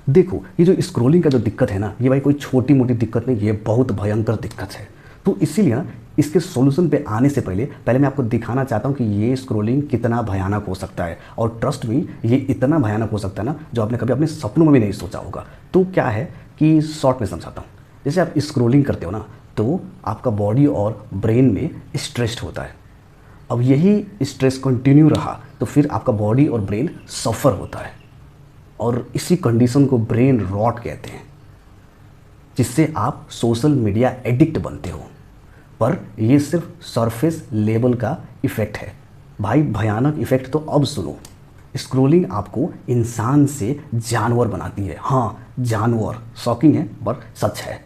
देखो ये जो स्क्रोलिंग का जो दिक्कत है ना, ये भाई कोई छोटी मोटी दिक्कत नहीं, ये बहुत भयंकर दिक्कत है। तो इसीलिए ना इसके सॉल्यूशन पे आने से पहले मैं आपको दिखाना चाहता हूँ कि ये स्क्रोलिंग कितना भयानक हो सकता है। और ट्रस्ट मी, ये इतना भयानक हो सकता है ना जो आपने कभी अपने सपनों में भी नहीं सोचा होगा। तो क्या है कि शॉर्ट में समझाता हूँ। जैसे आप स्क्रोलिंग करते हो ना, तो आपका बॉडी और ब्रेन में स्ट्रेस्ड होता है। अब यही स्ट्रेस कंटिन्यू रहा तो फिर आपका बॉडी और ब्रेन सफ़र होता है, और इसी कंडीशन को ब्रेन रॉट कहते हैं, जिससे आप सोशल मीडिया एडिक्ट बनते हो। पर ये सिर्फ सरफेस लेवल का इफ़ेक्ट है भाई, भयानक इफ़ेक्ट तो अब सुनो। स्क्रोलिंग आपको इंसान से जानवर बनाती है। हाँ, जानवर, शॉकिंग है पर सच है।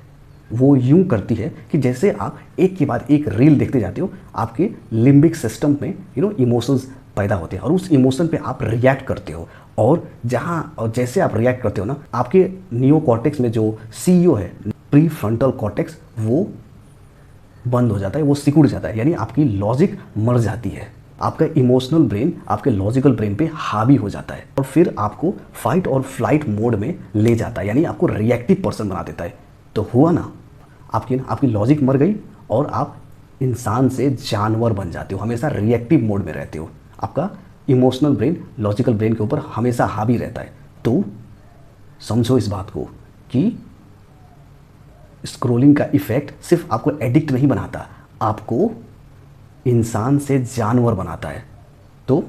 वो यूं करती है कि जैसे आप एक के बाद एक रील देखते जाते हो, आपके लिम्बिक सिस्टम में इमोशंस पैदा होते हैं और उस इमोशन पे आप रिएक्ट करते हो। और जैसे आप रिएक्ट करते हो ना, आपके नियोकॉर्टेक्स में जो सीईओ है, प्री फ्रंटल कॉर्टेक्स, वो बंद हो जाता है, वो सिकुड़ जाता है, यानी आपकी लॉजिक मर जाती है। आपका इमोशनल ब्रेन आपके लॉजिकल ब्रेन पे हावी हो जाता है और फिर आपको फाइट और फ्लाइट मोड में ले जाता है, यानी आपको रिएक्टिव पर्सन बना देता है। तो हुआ ना, आपकी लॉजिक मर गई और आप इंसान से जानवर बन जाते हो, हमेशा रिएक्टिव मोड में रहते हो। आपका इमोशनल ब्रेन लॉजिकल ब्रेन के ऊपर हमेशा हावी रहता है। तो समझो इस बात को कि स्क्रोलिंग का इफेक्ट सिर्फ आपको एडिक्ट नहीं बनाता, आपको इंसान से जानवर बनाता है। तो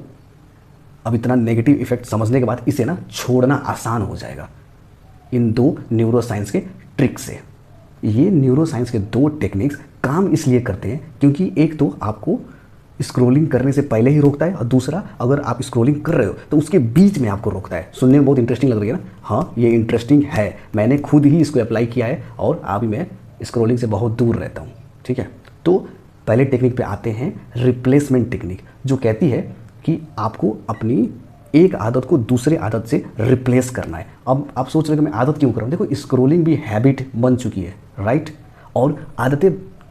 अब इतना नेगेटिव इफेक्ट समझने के बाद इसे ना छोड़ना आसान हो जाएगा इन दो न्यूरोसाइंस के ट्रिक से। ये न्यूरोसाइंस के दो टेक्निक्स काम इसलिए करते हैं क्योंकि एक तो आपको स्क्रोलिंग करने से पहले ही रोकता है, और दूसरा अगर आप स्क्रोलिंग कर रहे हो तो उसके बीच में आपको रोकता है। सुनने में बहुत इंटरेस्टिंग लग रही है ना? हाँ, ये इंटरेस्टिंग है। मैंने खुद ही इसको अप्लाई किया है और अभी मैं स्क्रोलिंग से बहुत दूर रहता हूँ। ठीक है, तो पहले टेक्निक पे आते हैं, रिप्लेसमेंट टेक्निक, जो कहती है कि आपको अपनी एक आदत को दूसरे आदत से रिप्लेस करना है। अब आप सोच रहे हो कि मैं आदत क्यों कर रहा हूँ? देखो, स्क्रोलिंग भी हैबिट बन चुकी है, राइट? और आदतें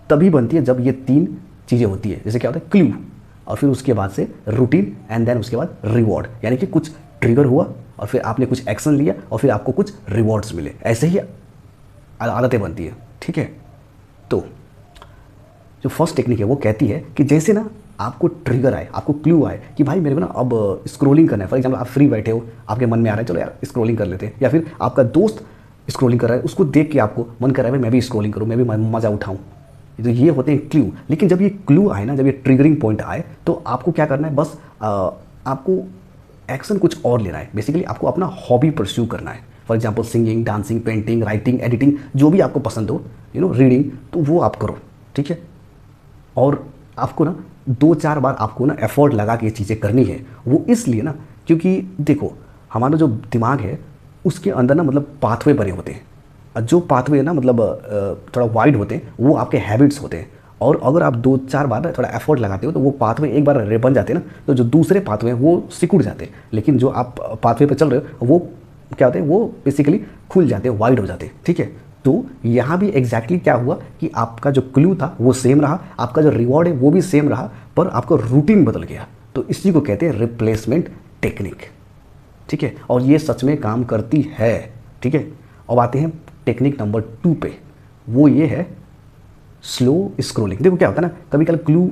तभी बनती है जब ये तीन चीज़ें होती है। जैसे क्या होता है? क्लू, और फिर उसके बाद से रूटीन, एंड देन उसके बाद रिवॉर्ड, यानी कि कुछ ट्रिगर हुआ और फिर आपने कुछ एक्शन लिया और फिर आपको कुछ रिवॉर्ड्स मिले। ऐसे ही आदतें बनती है। ठीक है, तो जो फर्स्ट टेक्निक है वो कहती है कि जैसे ना आपको ट्रिगर आए, आपको क्लू आए कि भाई मेरे को ना अब स्क्रोलिंग करना है। फॉर एग्जाम्पल, आप फ्री बैठे हो, आपके मन में आ रहा है चलो यार स्क्रोलिंग कर लेते हैं, या फिर आपका दोस्त स्क्रोलिंग कर रहा है, उसको देख के आपको मन कर रहा है भाई मैं भी स्क्रोलिंग करूँ, मैं भी मज़ा उठाऊँ। तो ये होते हैं क्लू। लेकिन जब ये क्लू आए ना, जब ये ट्रिगरिंग पॉइंट आए, तो आपको क्या करना है? बस आपको एक्शन कुछ और लेना है। बेसिकली आपको अपना हॉबी परस्यू करना है। For example, singing, dancing, painting, writing, editing, जो भी आपको पसंद हो, रीडिंग, तो वो आप करो। ठीक है, और आपको ना 2-4 बार आपको ना एफर्ट लगा के ये चीज़ें करनी है। वो इसलिए ना क्योंकि देखो, हमारा जो दिमाग है उसके अंदर ना मतलब पाथवे बने होते हैं, और जो पाथवे ना मतलब थोड़ा वाइड होते हैं, वो आपके हैबिट्स होते हैं। और अगर आप 2-4 बार ना थोड़ा एफर्ट लगाते हो तो वो पाथवे एक बार बन जाते हैं ना, तो जो दूसरे पाथवे हैं वो सिकुड़ जाते हैं। लेकिन जो आप पाथवे पर चल रहे हो वो क्या होते हैं? वो बेसिकली खुल जाते हैं, वाइड हो जाते हैं। ठीक है, तो यहाँ भी एग्जैक्टली क्या हुआ कि आपका जो क्लू था वो सेम रहा, आपका जो रिवॉर्ड है वो भी सेम रहा, पर आपका रूटीन बदल गया। तो इसी को कहते हैं रिप्लेसमेंट टेक्निक। ठीक है, और ये सच में काम करती है। ठीक है, अब आते हैं टेक्निक नंबर 2 पे। वो ये है स्लो स्क्रोलिंग। देखो क्या होता है ना, कभी कभी क्लू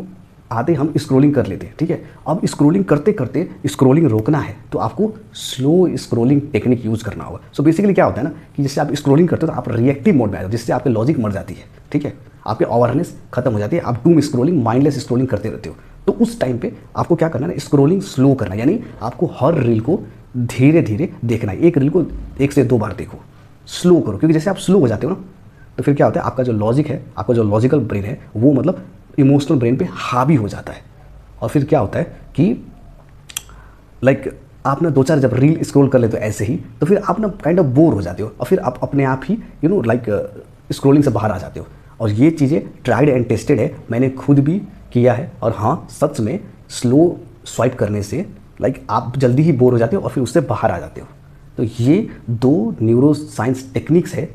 आते हम स्क्रोलिंग कर लेते हैं। ठीक है, अब स्क्रोलिंग करते करते स्क्रोलिंग रोकना है तो आपको स्लो स्क्रोलिंग टेक्निक यूज़ करना होगा। सो बेसिकली क्या होता है ना कि जैसे आप स्क्रोलिंग करते हो तो आप रिएक्टिव मोड में आ जाते हो, जिससे आपकी लॉजिक मर जाती है। ठीक है, आपकी अवेयरनेस खत्म हो जाती है, आप डूम स्क्रोलिंग, माइंडलेस स्क्रोलिंग करते रहते हो। तो उस टाइम पे आपको क्या करना है? स्क्रोलिंग स्लो करना है, यानी आपको हर रील को धीरे धीरे देखना है। एक रील को 1 से 2 बार देखो, स्लो करो, क्योंकि जैसे आप स्लो हो जाते हो ना तो फिर क्या होता है? आपका जो लॉजिक है, आपका जो लॉजिकल ब्रेन है, वो मतलब इमोशनल ब्रेन पे हावी हो जाता है। और फिर क्या होता है कि लाइक आप ना 2-4 जब रील स्क्रॉल कर लेते हो ऐसे ही, तो फिर आप ना काइंड ऑफ बोर हो जाते हो और फिर आप अपने आप ही स्क्रॉलिंग से बाहर आ जाते हो। और ये चीज़ें ट्राइड एंड टेस्टेड है, मैंने खुद भी किया है। और हाँ, सच में स्लो स्वाइप करने से आप जल्दी ही बोर हो जाते हो और फिर उससे बाहर आ जाते हो। तो ये 2 न्यूरो साइंस टेक्निक्स है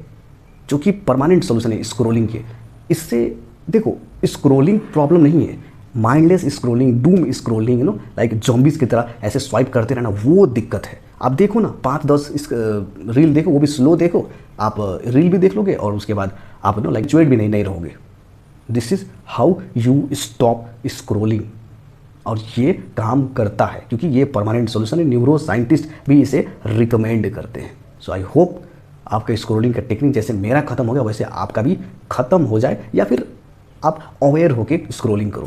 जो कि परमानेंट सोल्यूशन है स्क्रोलिंग के। इससे देखो, स्क्रोलिंग प्रॉब्लम नहीं है, mindless scrolling, Doom scrolling, like zombies की तरह ऐसे स्वाइप करते रहना, वो दिक्कत है। आप देखो ना 5-10 इस रील देखो, वो भी स्लो देखो, आप रील भी देख लोगे और उसके बाद आप नो लाइक चुएट भी नहीं रहोगे। This is how you stop scrolling. और ये काम करता है क्योंकि ये परमानेंट सोल्यूशन है, न्यूरो साइंटिस्ट भी इसे रिकमेंड करते हैं। सो आई होप आपका स्क्रोलिंग का टेक्निक जैसे मेरा खत्म हो गया वैसे आपका भी खत्म हो जाए, या फिर आप अवेयर होके स्क्रोलिंग करो।